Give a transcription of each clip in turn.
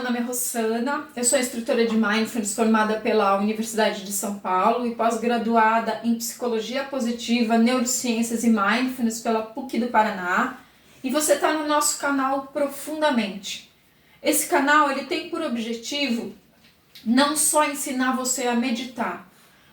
nome é Rossana, eu sou instrutora de Mindfulness formada pela Universidade de São Paulo e pós-graduada em Psicologia Positiva, Neurociências e Mindfulness pela PUC do Paraná. E você está no nosso canal Profundamente. Esse canal ele tem por objetivo não só ensinar você a meditar,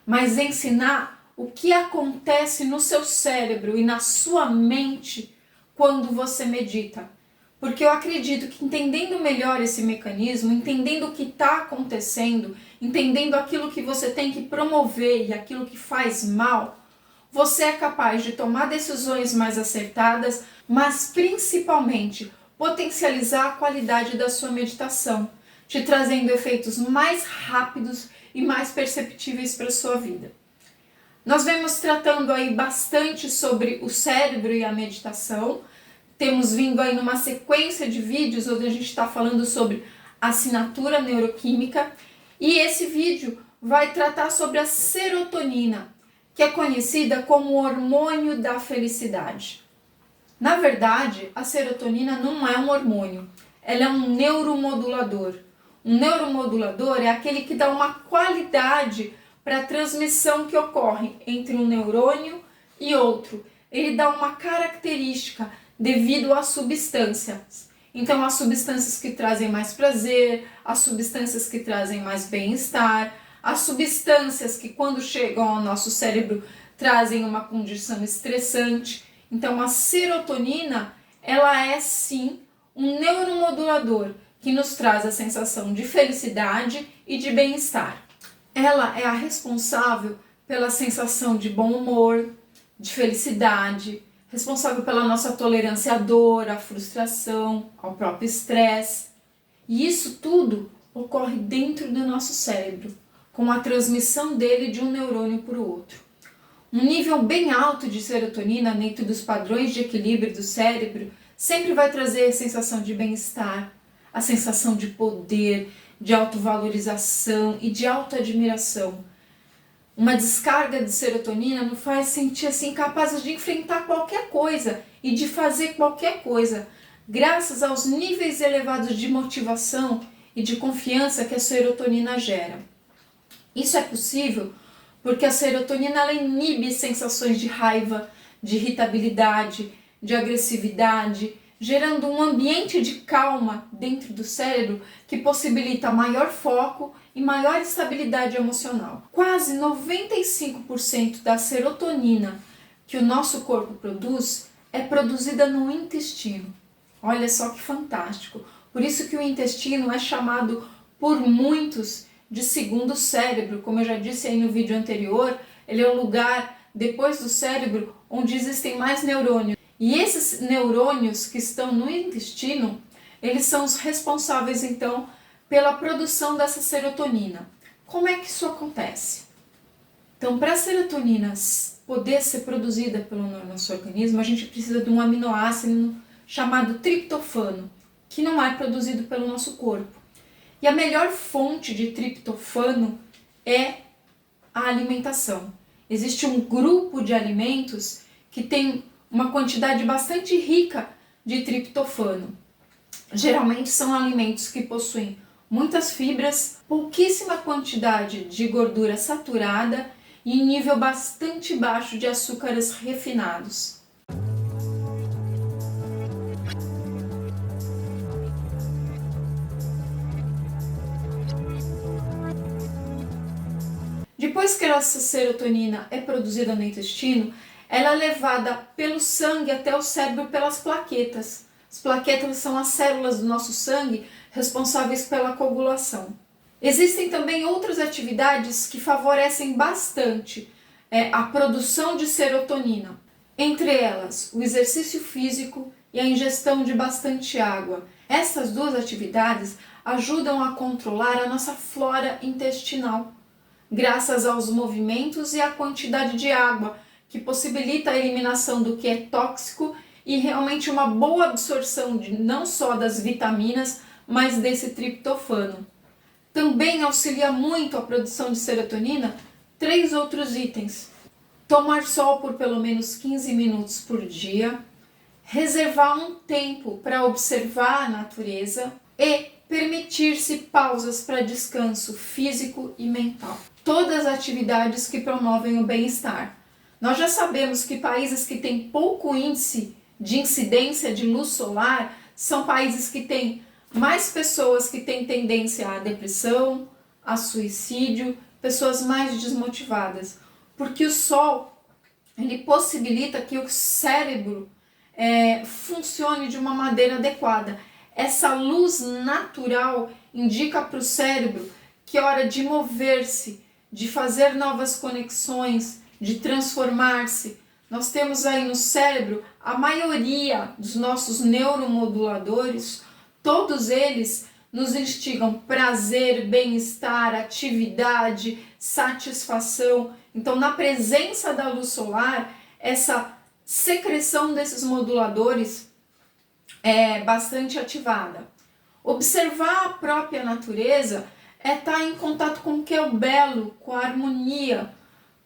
mas ensinar o que acontece no seu cérebro e na sua mente quando você medita. Porque eu acredito que entendendo melhor esse mecanismo, entendendo o que está acontecendo, entendendo aquilo que você tem que promover e aquilo que faz mal, você é capaz de tomar decisões mais acertadas, mas principalmente potencializar a qualidade da sua meditação, te trazendo efeitos mais rápidos e mais perceptíveis para a sua vida. Nós vemos tratando aí bastante sobre o cérebro e a meditação. Temos vindo aí numa sequência de vídeos onde a gente está falando sobre assinatura neuroquímica e esse vídeo vai tratar sobre a serotonina, que é conhecida como o hormônio da felicidade. Na verdade, a serotonina não é um hormônio, ela é um neuromodulador. Um neuromodulador é aquele que dá uma qualidade para a transmissão que ocorre entre um neurônio e outro. Ele dá uma característica devido às substâncias. Então, as substâncias que trazem mais prazer, as substâncias que trazem mais bem-estar, as substâncias que quando chegam ao nosso cérebro trazem uma condição estressante. Então, a serotonina, ela é sim um neuromodulador que nos traz a sensação de felicidade e de bem-estar. Ela é a responsável pela sensação de bom humor, de felicidade, responsável pela nossa tolerância à dor, à frustração, ao próprio estresse. E isso tudo ocorre dentro do nosso cérebro, com a transmissão dele de um neurônio para o outro. Um nível bem alto de serotonina dentro dos padrões de equilíbrio do cérebro sempre vai trazer a sensação de bem-estar, a sensação de poder, de autovalorização e de autoadmiração. Uma descarga de serotonina nos faz sentir assim capazes de enfrentar qualquer coisa e de fazer qualquer coisa, graças aos níveis elevados de motivação e de confiança que a serotonina gera. Isso é possível porque a serotonina ela inibe sensações de raiva, de irritabilidade, de agressividade, gerando um ambiente de calma dentro do cérebro que possibilita maior foco e maior estabilidade emocional. Quase 95% da serotonina que o nosso corpo produz é produzida no intestino. Olha só que fantástico! Por isso que o intestino é chamado por muitos de segundo cérebro. Como eu já disse aí no vídeo anterior, ele é o lugar depois do cérebro onde existem mais neurônios. E esses neurônios que estão no intestino, eles são os responsáveis então pela produção dessa serotonina. Como é que isso acontece? Então, para a serotonina poder ser produzida pelo nosso organismo, a gente precisa de um aminoácido chamado triptofano, que não é produzido pelo nosso corpo. E a melhor fonte de triptofano é a alimentação. Existe um grupo de alimentos que tem uma quantidade bastante rica de triptofano. Geralmente são alimentos que possuem muitas fibras, pouquíssima quantidade de gordura saturada e nível bastante baixo de açúcares refinados. Depois que essa serotonina é produzida no intestino, ela é levada pelo sangue até o cérebro pelas plaquetas. As plaquetas são as células do nosso sangue responsáveis pela coagulação. Existem também outras atividades que favorecem bastante a produção de serotonina. Entre elas, o exercício físico e a ingestão de bastante água. Essas duas atividades ajudam a controlar a nossa flora intestinal, graças aos movimentos e à quantidade de água, que possibilita a eliminação do que é tóxico e realmente uma boa absorção não só das vitaminas, mas desse triptofano. Também auxilia muito a produção de serotonina 3 outros itens. Tomar sol por pelo menos 15 minutos por dia, reservar um tempo para observar a natureza e permitir-se pausas para descanso físico e mental. Todas as atividades que promovem o bem-estar. Nós já sabemos que países que têm pouco índice de incidência de luz solar são países que têm mais pessoas que têm tendência à depressão, a suicídio, pessoas mais desmotivadas. Porque o sol, ele possibilita que o cérebro funcione de uma maneira adequada. Essa luz natural indica para o cérebro que é hora de mover-se, de fazer novas conexões, de transformar-se. Nós temos aí no cérebro a maioria dos nossos neuromoduladores, todos eles nos instigam prazer, bem-estar, atividade, satisfação. Então, na presença da luz solar, essa secreção desses moduladores é bastante ativada. Observar a própria natureza é estar em contato com o que é o belo, com a harmonia,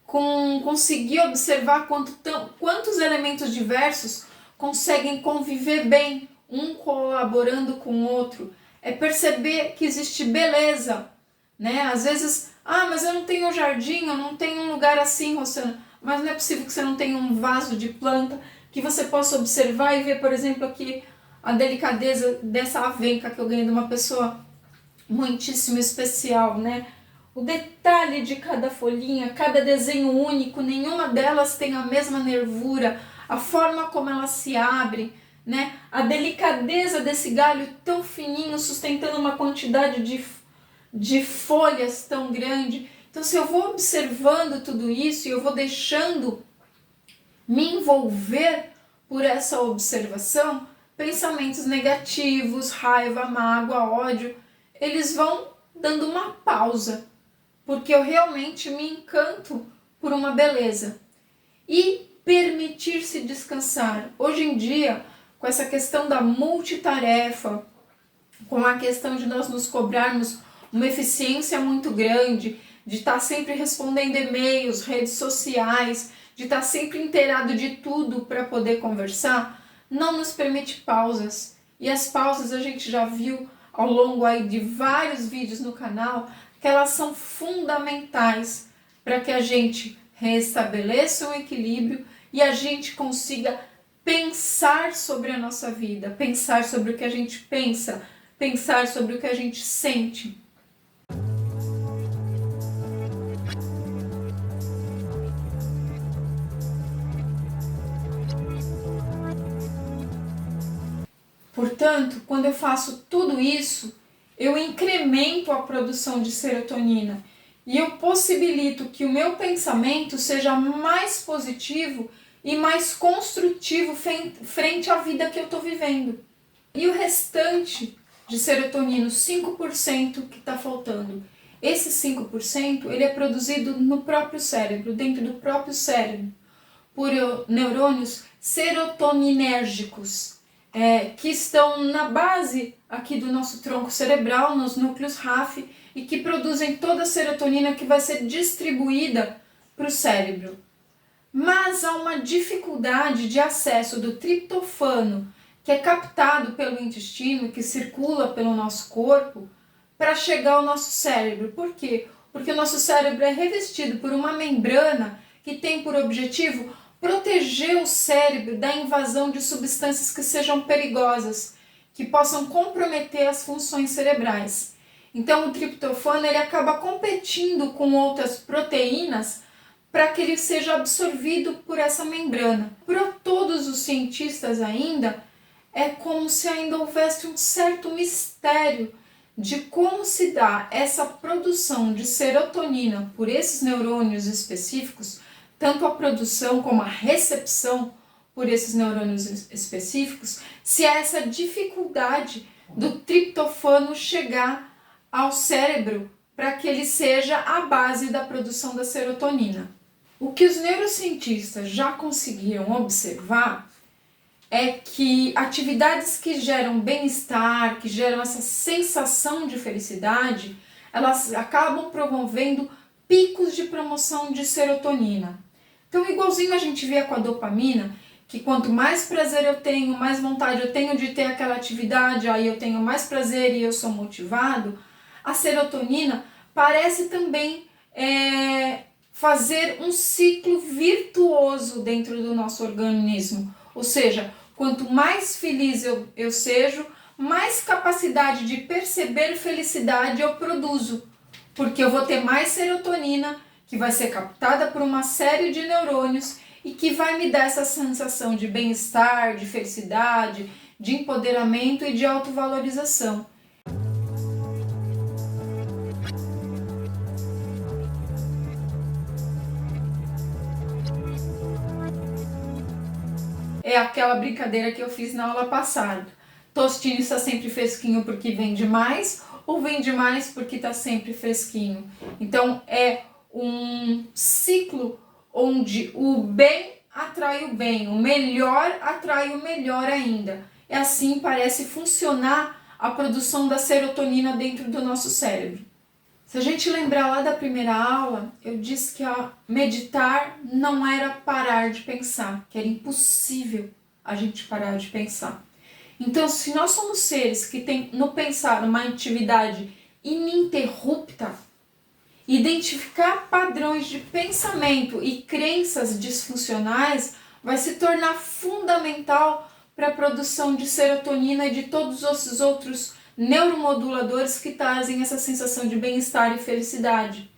com conseguir observar quantos elementos diversos conseguem conviver bem, um colaborando com o outro. É perceber que existe beleza, né? Às vezes, mas eu não tenho um jardim, eu não tenho um lugar assim, Rosana. Mas não é possível que você não tenha um vaso de planta que você possa observar e ver, por exemplo, aqui a delicadeza dessa avenca que eu ganhei de uma pessoa muitíssimo especial, né? O detalhe de cada folhinha, cada desenho único, nenhuma delas tem a mesma nervura, a forma como elas se abrem, né? A delicadeza desse galho tão fininho, sustentando uma quantidade de folhas tão grande. Então, se eu vou observando tudo isso e eu vou deixando me envolver por essa observação, pensamentos negativos, raiva, mágoa, ódio, eles vão dando uma pausa, porque eu realmente me encanto por uma beleza. E permitir-se descansar. Hoje em dia, com essa questão da multitarefa, com a questão de nós nos cobrarmos uma eficiência muito grande, de estar sempre respondendo e-mails, redes sociais, de estar sempre inteirado de tudo para poder conversar, não nos permite pausas. E as pausas a gente já viu ao longo aí de vários vídeos no canal, que elas são fundamentais para que a gente restabeleça o equilíbrio e a gente consiga pensar sobre a nossa vida, pensar sobre o que a gente pensa, pensar sobre o que a gente sente. Portanto, quando eu faço tudo isso, eu incremento a produção de serotonina e eu possibilito que o meu pensamento seja mais positivo e mais construtivo frente à vida que eu estou vivendo. E o restante de serotonina, os 5% que está faltando, esse 5% ele é produzido no próprio cérebro, dentro do próprio cérebro, por neurônios serotoninérgicos, que estão na base aqui do nosso tronco cerebral, nos núcleos RAF, e que produzem toda a serotonina que vai ser distribuída para o cérebro. Mas há uma dificuldade de acesso do triptofano, que é captado pelo intestino, que circula pelo nosso corpo, para chegar ao nosso cérebro. Por quê? Porque o nosso cérebro é revestido por uma membrana que tem por objetivo proteger o cérebro da invasão de substâncias que sejam perigosas, que possam comprometer as funções cerebrais. Então o triptofano ele acaba competindo com outras proteínas para que ele seja absorvido por essa membrana. Para todos os cientistas ainda, é como se ainda houvesse um certo mistério de como se dá essa produção de serotonina por esses neurônios específicos, tanto a produção como a recepção por esses neurônios específicos, se há essa dificuldade do triptofano chegar ao cérebro para que ele seja a base da produção da serotonina. O que os neurocientistas já conseguiram observar é que atividades que geram bem-estar, que geram essa sensação de felicidade, elas acabam promovendo picos de promoção de serotonina. Então, igualzinho a gente vê com a dopamina, que quanto mais prazer eu tenho, mais vontade eu tenho de ter aquela atividade, aí eu tenho mais prazer e eu sou motivado, a serotonina parece também fazer um ciclo virtuoso dentro do nosso organismo. Ou seja, quanto mais feliz eu seja, mais capacidade de perceber felicidade eu produzo, porque eu vou ter mais serotonina, que vai ser captada por uma série de neurônios e que vai me dar essa sensação de bem-estar, de felicidade, de empoderamento e de autovalorização. É aquela brincadeira que eu fiz na aula passada. Tostines está sempre fresquinho porque vende mais, ou vende mais porque está sempre fresquinho. Então é um ciclo onde o bem atrai o bem, o melhor atrai o melhor ainda. E assim parece funcionar a produção da serotonina dentro do nosso cérebro. Se a gente lembrar lá da primeira aula, eu disse que meditar não era parar de pensar, que era impossível a gente parar de pensar. Então, se nós somos seres que têm no pensar uma atividade ininterrupta, identificar padrões de pensamento e crenças disfuncionais vai se tornar fundamental para a produção de serotonina e de todos esses outros neuromoduladores que trazem essa sensação de bem-estar e felicidade.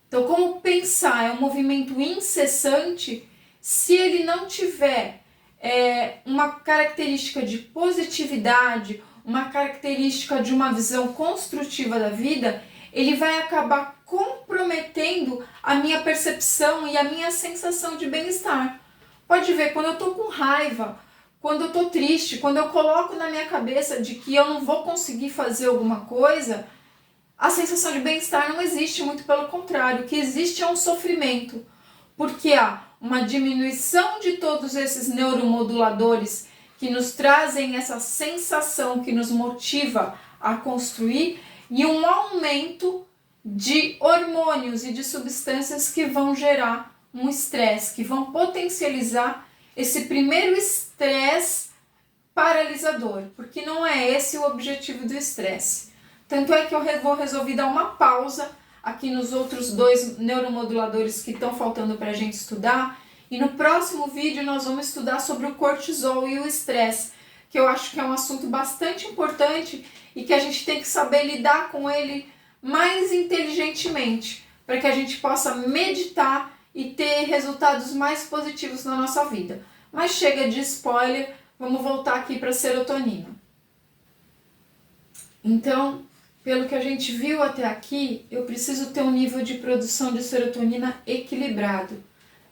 Então, como pensar é um movimento incessante, se ele não tiver uma característica de positividade, uma característica de uma visão construtiva da vida, ele vai acabar comprometendo a minha percepção e a minha sensação de bem-estar. Pode ver, quando eu estou com raiva, quando eu estou triste, quando eu coloco na minha cabeça de que eu não vou conseguir fazer alguma coisa, a sensação de bem-estar não existe, muito pelo contrário. O que existe é um sofrimento, porque há uma diminuição de todos esses neuromoduladores que nos trazem essa sensação que nos motiva a construir e um aumento de hormônios e de substâncias que vão gerar um estresse, que vão potencializar esse primeiro estresse paralisador, porque não é esse o objetivo do estresse. Tanto é que eu resolvi dar uma pausa aqui nos outros 2 neuromoduladores que estão faltando para a gente estudar, e no próximo vídeo nós vamos estudar sobre o cortisol e o estresse, que eu acho que é um assunto bastante importante e que a gente tem que saber lidar com ele mais inteligentemente, para que a gente possa meditar e ter resultados mais positivos na nossa vida. Mas chega de spoiler, vamos voltar aqui para a serotonina. Então, pelo que a gente viu até aqui, eu preciso ter um nível de produção de serotonina equilibrado.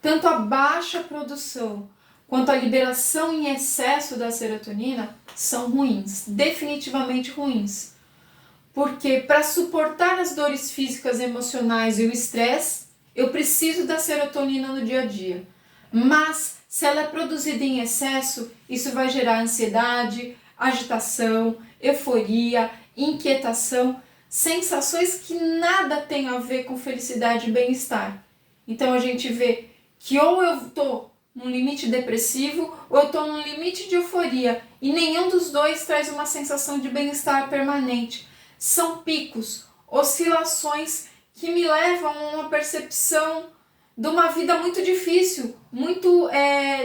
Tanto a baixa produção quanto a liberação em excesso da serotonina são ruins, definitivamente ruins. Porque para suportar as dores físicas, emocionais e o estresse, eu preciso da serotonina no dia a dia. Mas se ela é produzida em excesso, isso vai gerar ansiedade, agitação, euforia, inquietação, sensações que nada tem a ver com felicidade e bem-estar. Então a gente vê que ou eu estou num limite depressivo ou eu estou num limite de euforia, e nenhum dos dois traz uma sensação de bem-estar permanente. São picos, oscilações que me levam a uma percepção de uma vida muito difícil, muito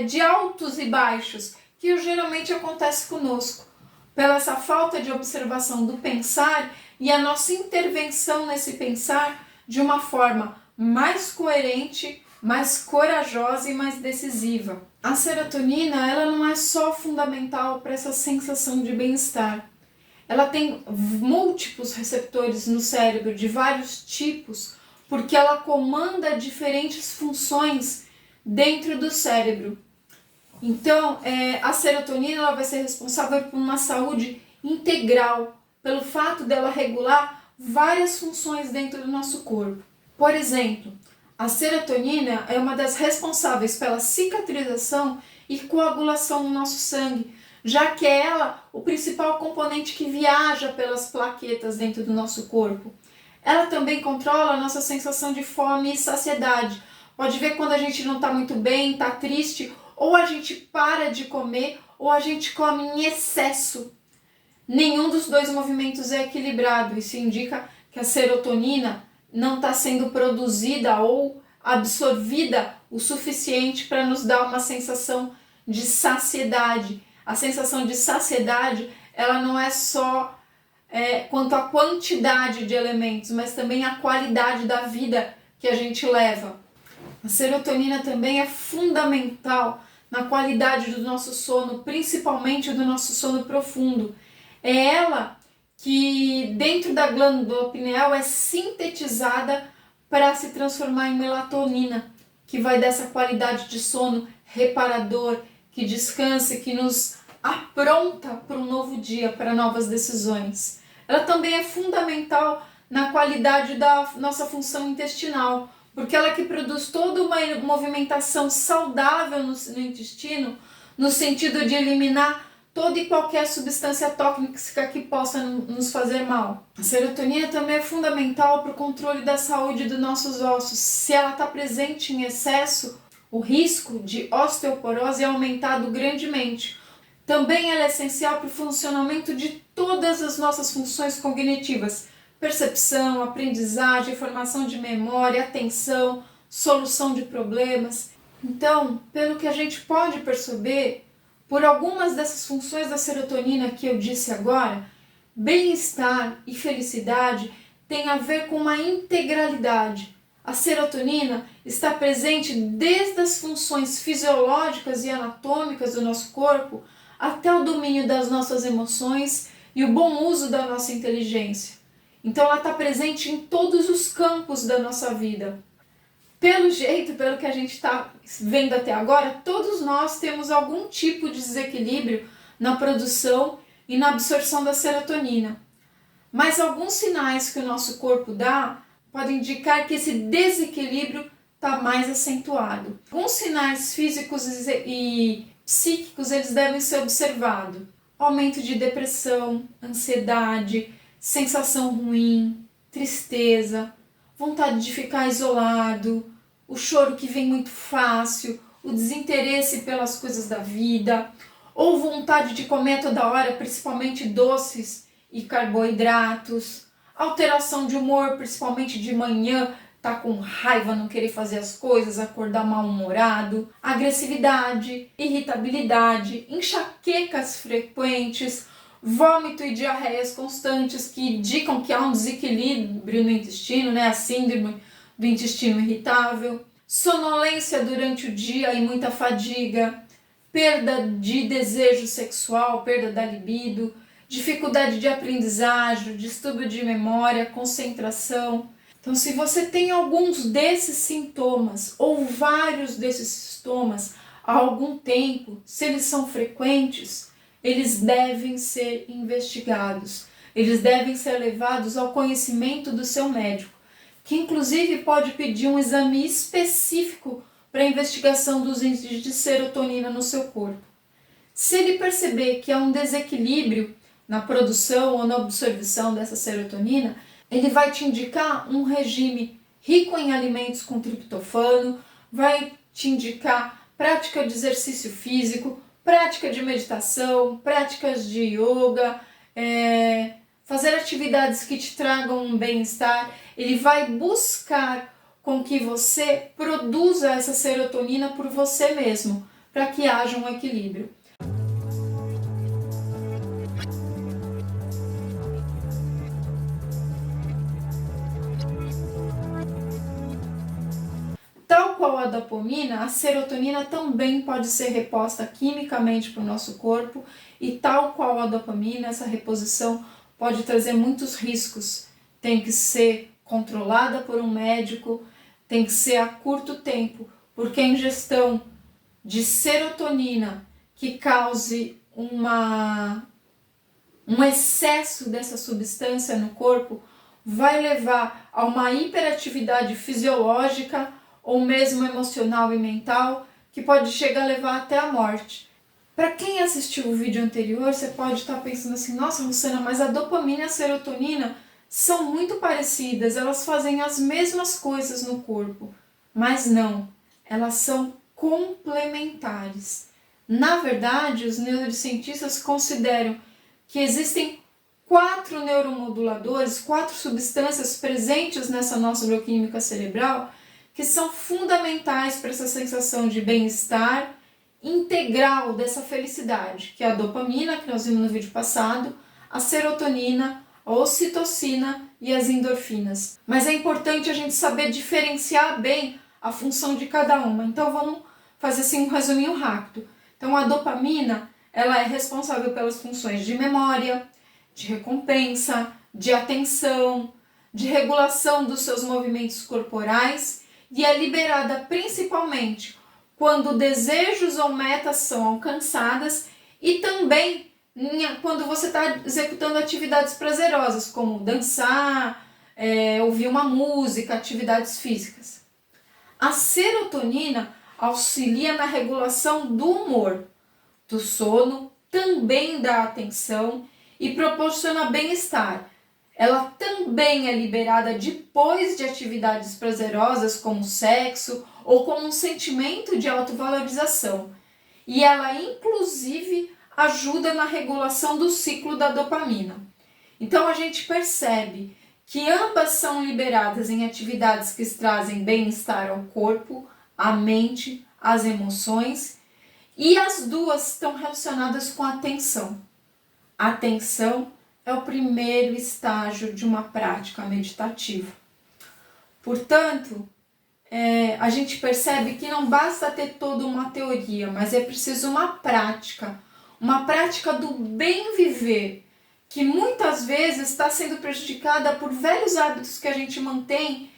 de altos e baixos, que geralmente acontece conosco, pela essa falta de observação do pensar e a nossa intervenção nesse pensar de uma forma mais coerente, mais corajosa e mais decisiva. A serotonina, ela não é só fundamental para essa sensação de bem-estar. Ela tem múltiplos receptores no cérebro, de vários tipos, porque ela comanda diferentes funções dentro do cérebro. Então, a serotonina ela vai ser responsável por uma saúde integral, pelo fato dela regular várias funções dentro do nosso corpo. Por exemplo, a serotonina é uma das responsáveis pela cicatrização e coagulação no nosso sangue, já que é ela o principal componente que viaja pelas plaquetas dentro do nosso corpo. Ela também controla a nossa sensação de fome e saciedade. Pode ver quando a gente não está muito bem, está triste, ou a gente para de comer, ou a gente come em excesso. Nenhum dos dois movimentos é equilibrado. Isso indica que a serotonina não está sendo produzida ou absorvida o suficiente para nos dar uma sensação de saciedade. A sensação de saciedade, ela não é só quanto à quantidade de elementos, mas também a qualidade da vida que a gente leva. A serotonina também é fundamental na qualidade do nosso sono, principalmente do nosso sono profundo. É ela que dentro da glândula pineal é sintetizada para se transformar em melatonina, que vai dar essa qualidade de sono reparador, que descansa, que nos apronta para um novo dia, para novas decisões. Ela também é fundamental na qualidade da nossa função intestinal, porque ela que produz toda uma movimentação saudável no intestino, no sentido de eliminar toda e qualquer substância tóxica que possa nos fazer mal. A serotonina também é fundamental para o controle da saúde dos nossos ossos. Se ela está presente em excesso, o risco de osteoporose é aumentado grandemente. Também ela é essencial para o funcionamento de todas as nossas funções cognitivas: percepção, aprendizagem, formação de memória, atenção, solução de problemas. Então, pelo que a gente pode perceber, por algumas dessas funções da serotonina que eu disse agora, bem-estar e felicidade têm a ver com uma integralidade. A serotonina está presente desde as funções fisiológicas e anatômicas do nosso corpo até o domínio das nossas emoções e o bom uso da nossa inteligência. Então ela está presente em todos os campos da nossa vida. Pelo jeito, pelo que a gente está vendo até agora, todos nós temos algum tipo de desequilíbrio na produção e na absorção da serotonina. Mas alguns sinais que o nosso corpo dá podem indicar que esse desequilíbrio está mais acentuado. Alguns sinais físicos e psíquicos eles devem ser observados: aumento de depressão, ansiedade, sensação ruim, tristeza, vontade de ficar isolado, o choro que vem muito fácil, o desinteresse pelas coisas da vida, ou vontade de comer toda hora, principalmente doces e carboidratos, alteração de humor, principalmente de manhã, tá com raiva, não querer fazer as coisas, acordar mal-humorado, agressividade, irritabilidade, enxaquecas frequentes, vômito e diarreias constantes que indicam que há um desequilíbrio no intestino, a síndrome do intestino irritável, sonolência durante o dia e muita fadiga, perda de desejo sexual, perda da libido, dificuldade de aprendizagem, distúrbio de memória, concentração. Então, se você tem alguns desses sintomas ou vários desses sintomas há algum tempo, se eles são frequentes, eles devem ser investigados. Eles devem ser levados ao conhecimento do seu médico, que inclusive pode pedir um exame específico para a investigação dos índices de serotonina no seu corpo. Se ele perceber que há um desequilíbrio na produção ou na absorção dessa serotonina, ele vai te indicar um regime rico em alimentos com triptofano, vai te indicar prática de exercício físico, prática de meditação, práticas de yoga, fazer atividades que te tragam um bem-estar. Ele vai buscar com que você produza essa serotonina por você mesmo, para que haja um equilíbrio. Tal qual a dopamina, a serotonina também pode ser reposta quimicamente para o nosso corpo, e tal qual a dopamina, essa reposição pode trazer muitos riscos. Tem que ser controlada por um médico, tem que ser a curto tempo, porque a ingestão de serotonina que cause um excesso dessa substância no corpo vai levar a uma hiperatividade fisiológica ou mesmo emocional e mental, que pode chegar a levar até a morte. Para quem assistiu o vídeo anterior, você pode estar pensando assim, nossa, Rossana, mas a dopamina e a serotonina são muito parecidas, elas fazem as mesmas coisas no corpo. Mas não, elas são complementares. Na verdade, os neurocientistas consideram que existem 4 neuromoduladores, 4 substâncias presentes nessa nossa bioquímica cerebral que são fundamentais para essa sensação de bem-estar integral dessa felicidade, que é a dopamina, que nós vimos no vídeo passado, a serotonina, a ocitocina e as endorfinas. Mas é importante a gente saber diferenciar bem a função de cada uma. Então vamos fazer assim um resuminho rápido. Então a dopamina, ela é responsável pelas funções de memória, de recompensa, de atenção, de regulação dos seus movimentos corporais e é liberada principalmente quando desejos ou metas são alcançadas e também quando você está executando atividades prazerosas, como dançar, ouvir uma música, atividades físicas. A serotonina auxilia na regulação do humor, do sono, também da atenção e proporciona bem-estar. Ela também é liberada depois de atividades prazerosas como sexo ou como um sentimento de autovalorização. E ela inclusive ajuda na regulação do ciclo da dopamina. Então a gente percebe que ambas são liberadas em atividades que trazem bem-estar ao corpo, à mente, às emoções, e as duas estão relacionadas com a atenção. A atenção é o primeiro estágio de uma prática meditativa. Portanto, a gente percebe que não basta ter toda uma teoria, mas é preciso uma prática do bem viver, que muitas vezes está sendo prejudicada por velhos hábitos que a gente mantém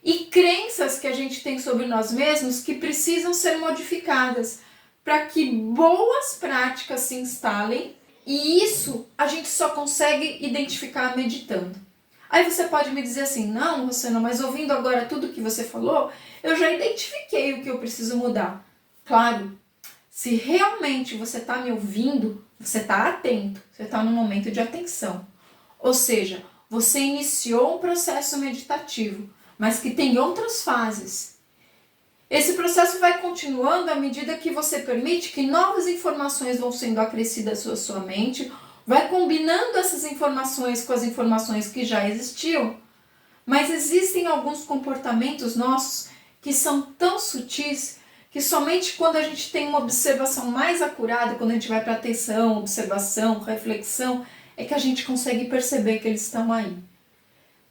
e crenças que a gente tem sobre nós mesmos que precisam ser modificadas para que boas práticas se instalem. E isso a gente só consegue identificar meditando. Aí você pode me dizer assim, não, Rossana, mas ouvindo agora tudo que você falou, eu já identifiquei o que eu preciso mudar. Claro, se realmente você está me ouvindo, você está atento, você está num momento de atenção. Ou seja, você iniciou um processo meditativo, mas que tem outras fases. Esse processo vai continuando à medida que você permite que novas informações vão sendo acrescidas à sua mente, vai combinando essas informações com as informações que já existiam, mas existem alguns comportamentos nossos que são tão sutis que somente quando a gente tem uma observação mais acurada, quando a gente vai para atenção, observação, reflexão, é que a gente consegue perceber que eles estão aí.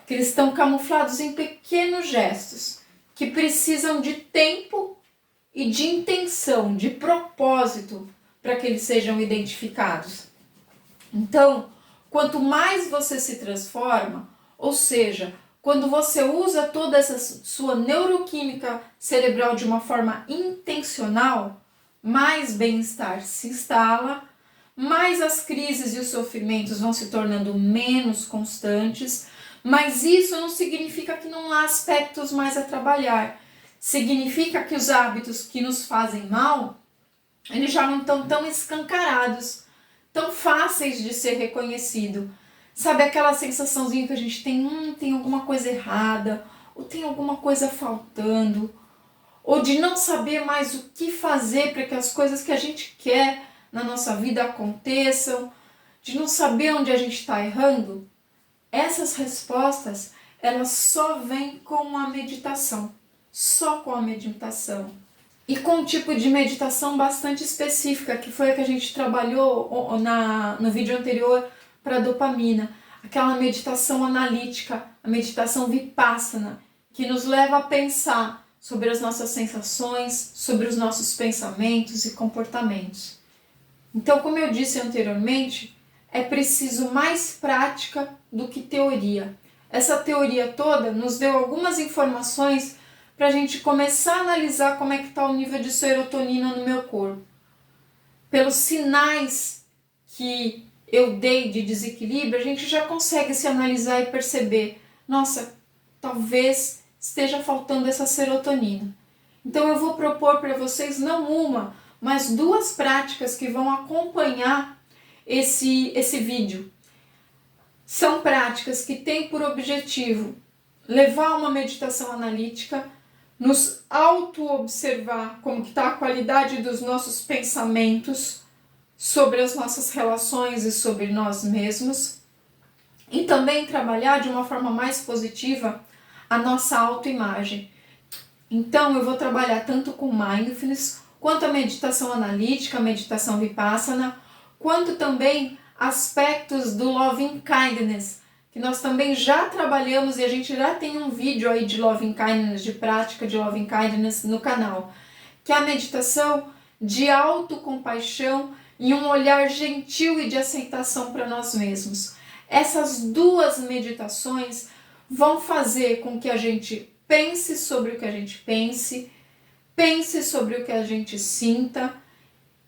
Que eles estão camuflados em pequenos gestos que precisam de tempo e de intenção, de propósito, para que eles sejam identificados. Então, quanto mais você se transforma, ou seja, quando você usa toda essa sua neuroquímica cerebral de uma forma intencional, mais bem-estar se instala, mais as crises e os sofrimentos vão se tornando menos constantes, mas isso não significa que não há aspectos mais a trabalhar. Significa que os hábitos que nos fazem mal, eles já não estão tão escancarados, tão fáceis de ser reconhecido. Sabe aquela sensaçãozinha que a gente tem alguma coisa errada, ou tem alguma coisa faltando, ou de não saber mais o que fazer para que as coisas que a gente quer na nossa vida aconteçam, de não saber onde a gente está errando? Essas respostas, elas só vêm com a meditação, só com a meditação. E com um tipo de meditação bastante específica, que foi a que a gente trabalhou no vídeo anterior para a dopamina. Aquela meditação analítica, a meditação vipassana, que nos leva a pensar sobre as nossas sensações, sobre os nossos pensamentos e comportamentos. Então, como eu disse anteriormente, é preciso mais prática do que teoria. Essa teoria toda nos deu algumas informações para a gente começar a analisar como é que está o nível de serotonina no meu corpo. Pelos sinais que eu dei de desequilíbrio, a gente já consegue se analisar e perceber, nossa, talvez esteja faltando essa serotonina. Então eu vou propor para vocês não uma, mas 2 práticas que vão acompanhar esse vídeo. São práticas que têm por objetivo levar uma meditação analítica, nos auto-observar como que está a qualidade dos nossos pensamentos sobre as nossas relações e sobre nós mesmos, e também trabalhar de uma forma mais positiva a nossa autoimagem. Então eu vou trabalhar tanto com Mindfulness, quanto a meditação analítica, a meditação Vipassana, quanto também aspectos do Loving Kindness, que nós também já trabalhamos e a gente já tem um vídeo aí de Loving Kindness, de prática de Loving Kindness no canal, que é a meditação de autocompaixão e um olhar gentil e de aceitação para nós mesmos. Essas 2 meditações vão fazer com que a gente pense sobre o que a gente pense sobre o que a gente sinta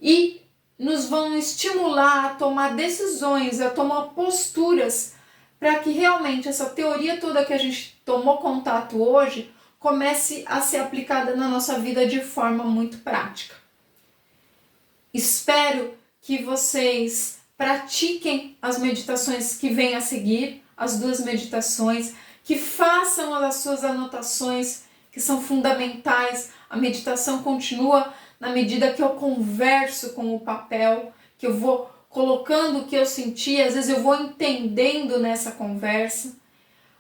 e nos vão estimular a tomar decisões, a tomar posturas para que realmente essa teoria toda que a gente tomou contato hoje comece a ser aplicada na nossa vida de forma muito prática. Espero que vocês pratiquem as meditações que vêm a seguir, as 2 meditações, que façam as suas anotações, que são fundamentais. A meditação continua na medida que eu converso com o papel, que eu vou colocando o que eu senti, às vezes eu vou entendendo nessa conversa,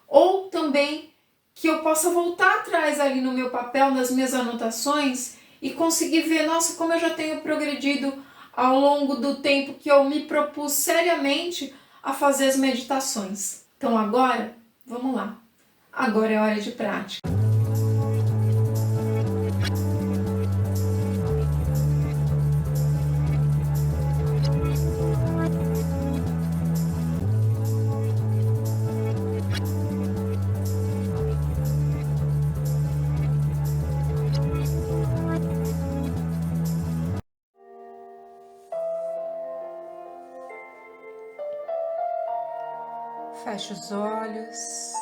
ou também que eu possa voltar atrás ali no meu papel, nas minhas anotações e conseguir ver, nossa, como eu já tenho progredido ao longo do tempo que eu me propus seriamente a fazer as meditações. Então agora, vamos lá. Agora é hora de prática. Feche os olhos,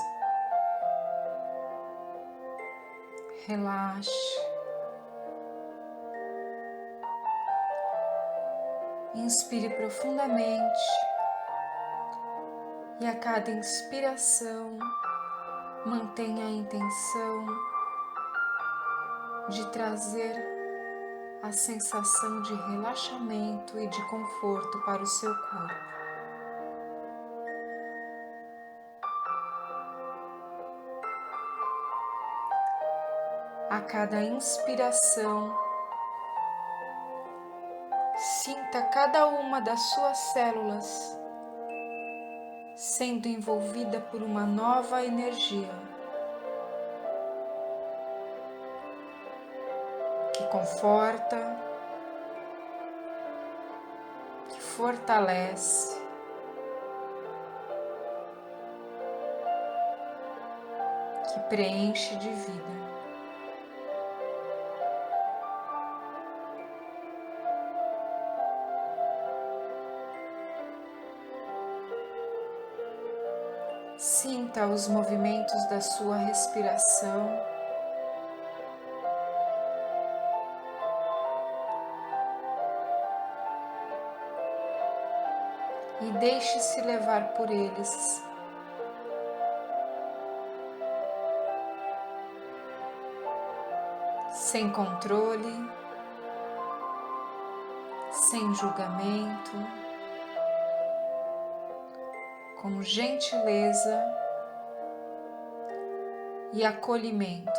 relaxe, inspire profundamente e a cada inspiração mantenha a intenção de trazer a sensação de relaxamento e de conforto para o seu corpo. A cada inspiração, sinta cada uma das suas células sendo envolvida por uma nova energia que conforta, que fortalece, que preenche de vida. Sinta os movimentos da sua respiração e deixe-se levar por eles. Sem controle, sem julgamento, com gentileza e acolhimento.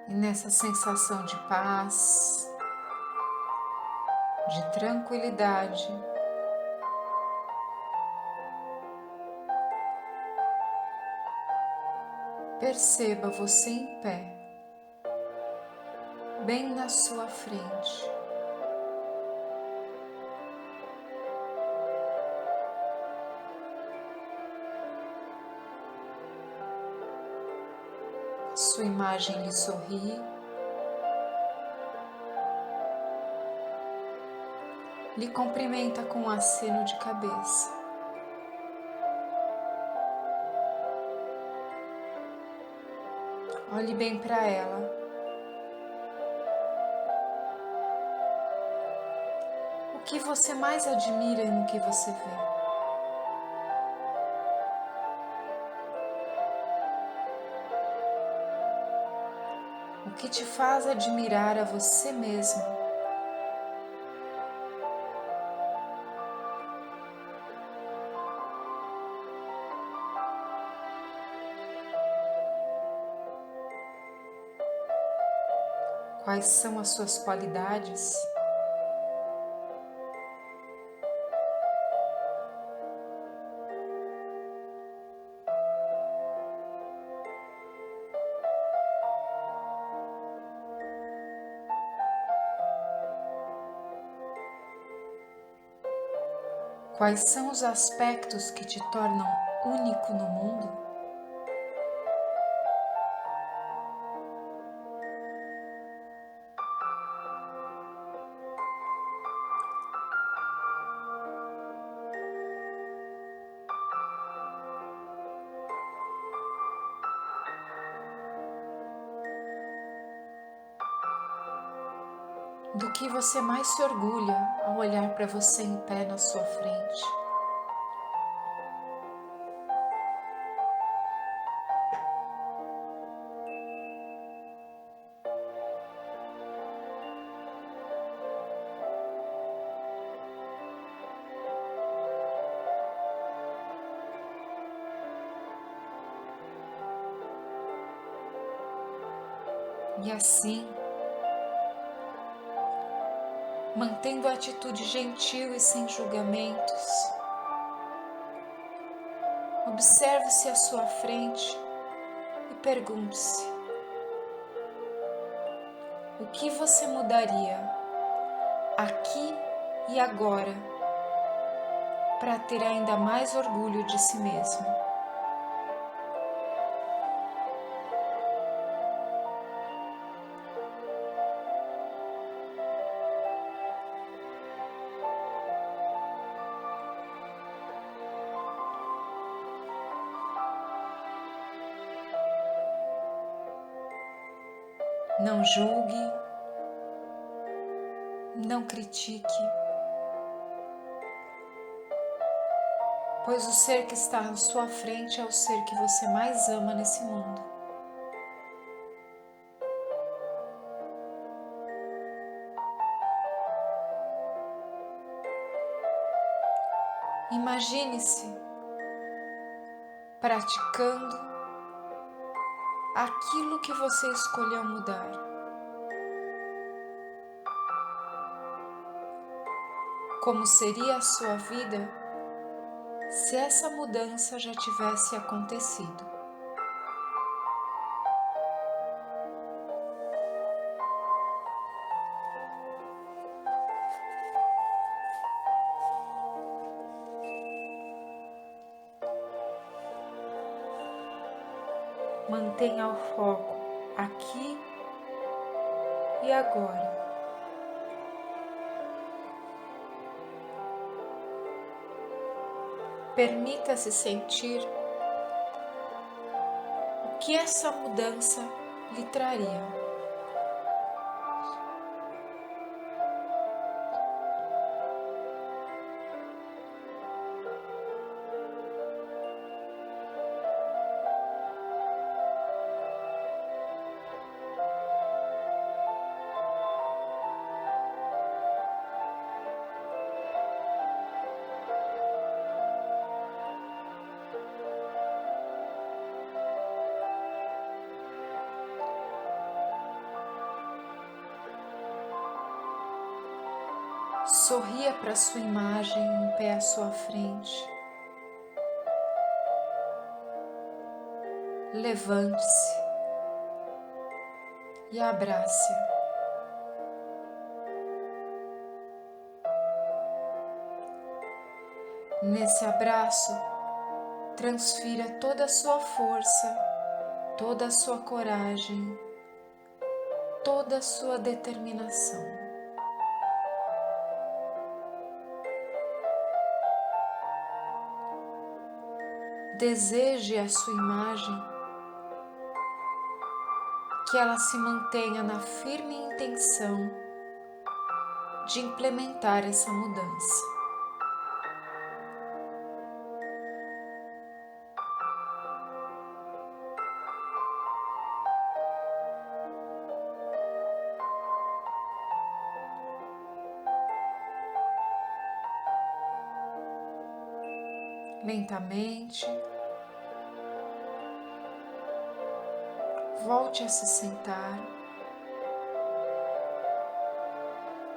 E nessa sensação de paz, de tranquilidade, perceba você em pé, bem na sua frente. Sua imagem lhe sorri, lhe cumprimenta com um aceno de cabeça. Olhe bem para ela. O que você mais admira no que você vê? O que te faz admirar a você mesmo? Quais são as suas qualidades? Quais são os aspectos que te tornam único no mundo? Do que você mais se orgulha ao olhar para você em pé na sua frente? E assim, mantendo a atitude gentil e sem julgamentos, observe-se à sua frente e pergunte-se: o que você mudaria aqui e agora para ter ainda mais orgulho de si mesmo? Não julgue, não critique, pois o ser que está à sua frente é o ser que você mais ama nesse mundo. Imagine-se praticando aquilo que você escolheu mudar. Como seria a sua vida se essa mudança já tivesse acontecido? Mantenha o foco aqui e agora. Permita-se sentir o que essa mudança lhe traria. Sorria para sua imagem em pé à sua frente. Levante-se e abrace-a. Nesse abraço, transfira toda a sua força, toda a sua coragem, toda a sua determinação. Deseje a sua imagem, que ela se mantenha na firme intenção de implementar essa mudança. Lentamente, volte a se sentar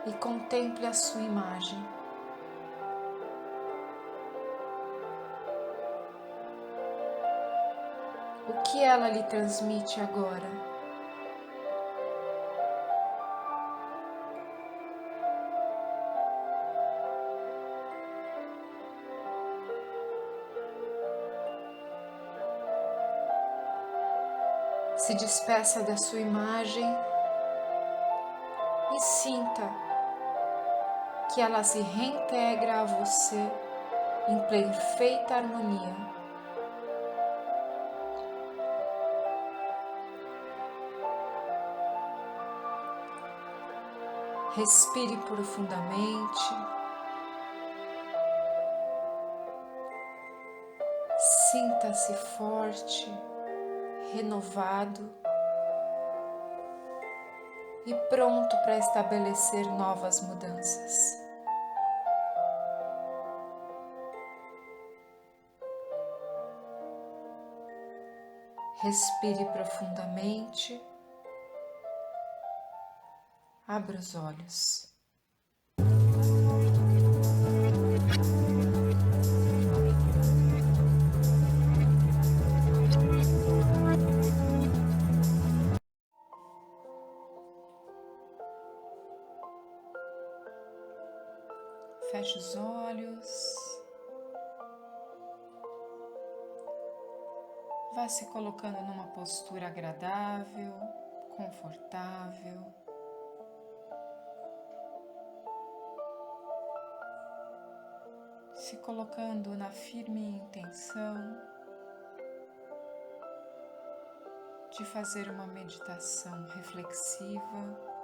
e contemple a sua imagem. O que ela lhe transmite agora? Se despeça da sua imagem e sinta que ela se reintegra a você em perfeita harmonia. Respire profundamente. Sinta-se forte, renovado e pronto para estabelecer novas mudanças. Respire profundamente. Abra os olhos. Feche os olhos. Vá se colocando numa postura agradável, confortável. Se colocando na firme intenção de fazer uma meditação reflexiva,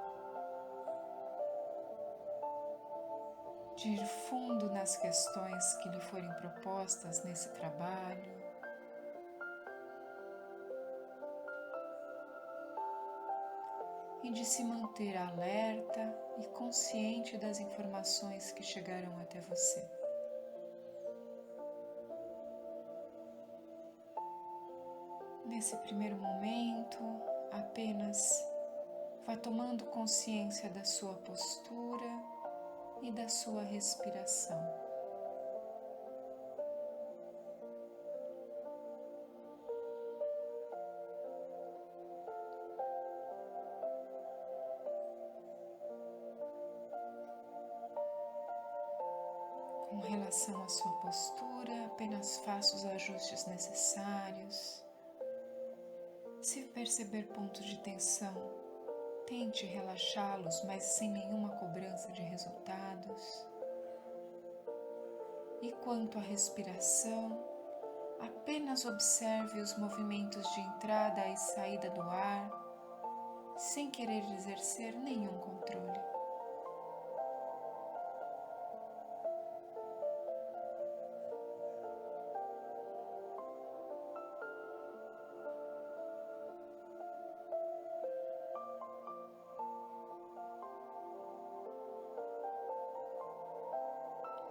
de ir fundo nas questões que lhe forem propostas nesse trabalho. E de se manter alerta e consciente das informações que chegarão até você. Nesse primeiro momento, apenas vá tomando consciência da sua postura e da sua respiração. Com relação à sua postura, apenas faça os ajustes necessários. Se perceber pontos de tensão, tente relaxá-los, mas sem nenhuma cobrança de resultados. E quanto à respiração, apenas observe os movimentos de entrada e saída do ar, sem querer exercer nenhum controle.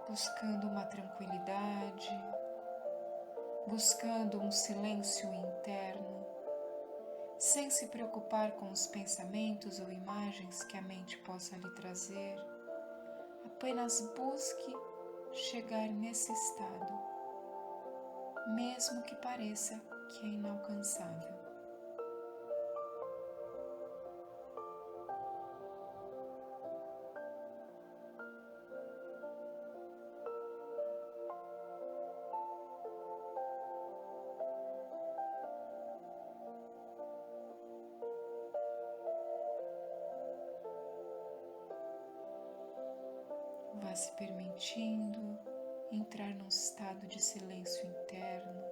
Buscando uma tranquilidade, buscando um silêncio interno, sem se preocupar com os pensamentos ou imagens que a mente possa lhe trazer, apenas busque chegar nesse estado, mesmo que pareça que é inalcançável. Vá se permitindo entrar num estado de silêncio interno,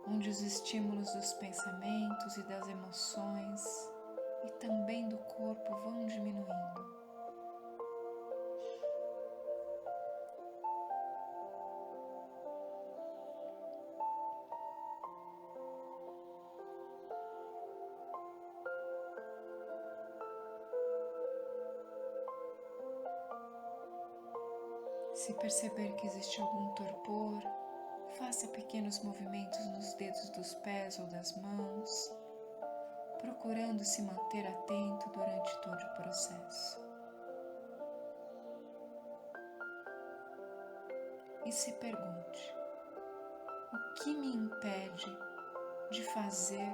onde os estímulos dos pensamentos e das emoções e também do corpo vão diminuindo. Se perceber que existe algum torpor, faça pequenos movimentos nos dedos dos pés ou das mãos, procurando se manter atento durante todo o processo. E se pergunte: o que me impede de fazer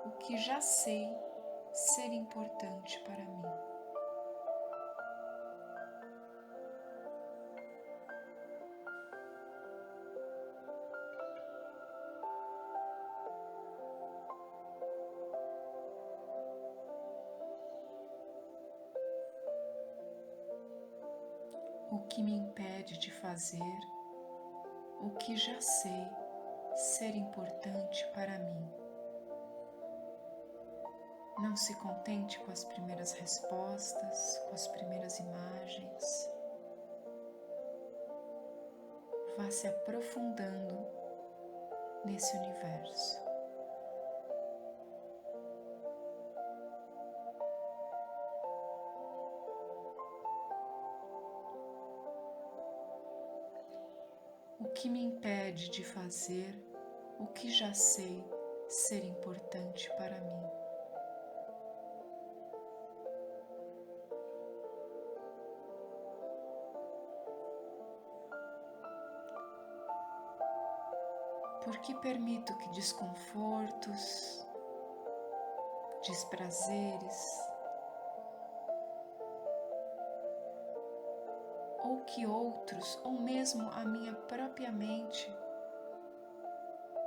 o que já sei ser importante para mim? O que me impede de fazer o que já sei ser importante para mim? Não se contente com as primeiras respostas, com as primeiras imagens. Vá se aprofundando nesse universo. O que me impede de fazer o que já sei ser importante para mim? Por que permito que desconfortos, desprazeres ou que outros, ou mesmo a minha própria mente,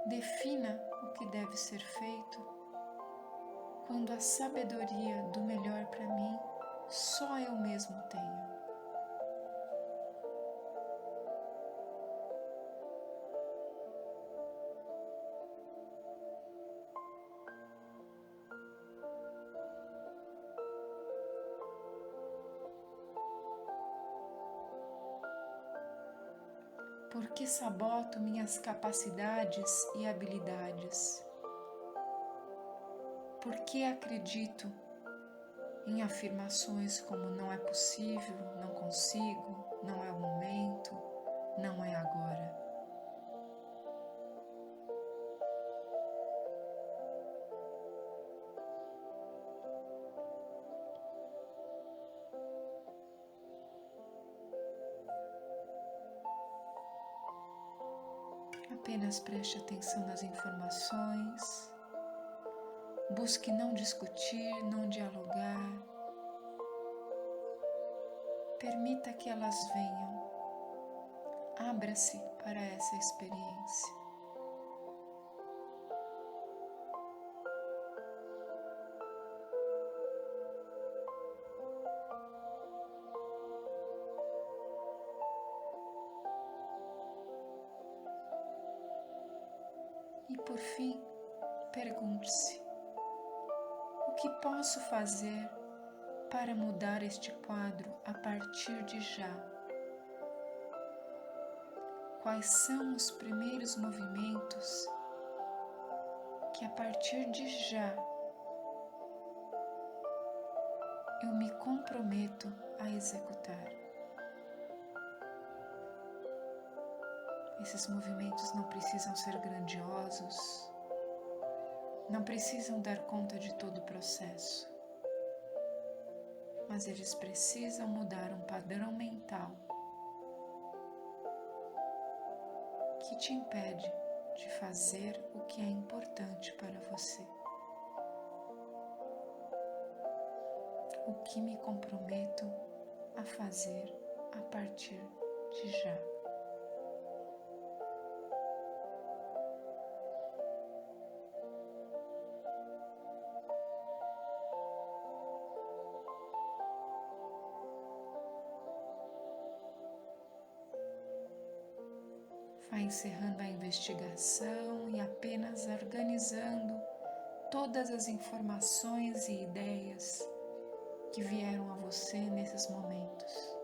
defina o que deve ser feito, quando a sabedoria do melhor para mim só eu mesmo tenho? Por que saboto minhas capacidades e habilidades? Por que acredito em afirmações como não é possível, não consigo, não é o momento, não é agora? Apenas preste atenção nas informações, busque não discutir, não dialogar, permita que elas venham, abra-se para essa experiência. E por fim, pergunte-se: o que posso fazer para mudar este quadro a partir de já? Quais são os primeiros movimentos que a partir de já eu me comprometo a executar? Esses movimentos não precisam ser grandiosos, não precisam dar conta de todo o processo, mas eles precisam mudar um padrão mental que te impede de fazer o que é importante para você. O que me comprometo a fazer a partir de já. Vai encerrando a investigação e apenas organizando todas as informações e ideias que vieram a você nesses momentos.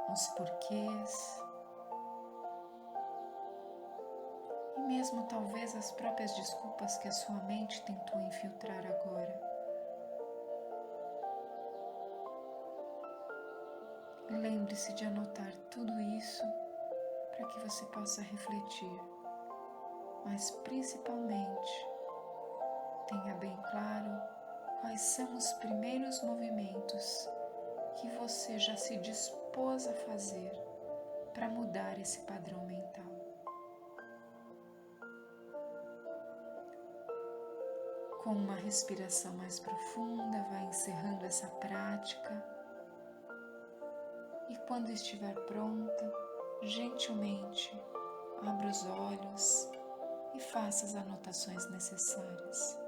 Os porquês e mesmo talvez as próprias desculpas que a sua mente tentou infiltrar agora. E lembre-se de anotar tudo isso para que você possa refletir, mas principalmente tenha bem claro quais são os primeiros movimentos que você já se dispôs a fazer para mudar esse padrão mental. Com uma respiração mais profunda, vai encerrando essa prática e quando estiver pronta, gentilmente abra os olhos e faça as anotações necessárias.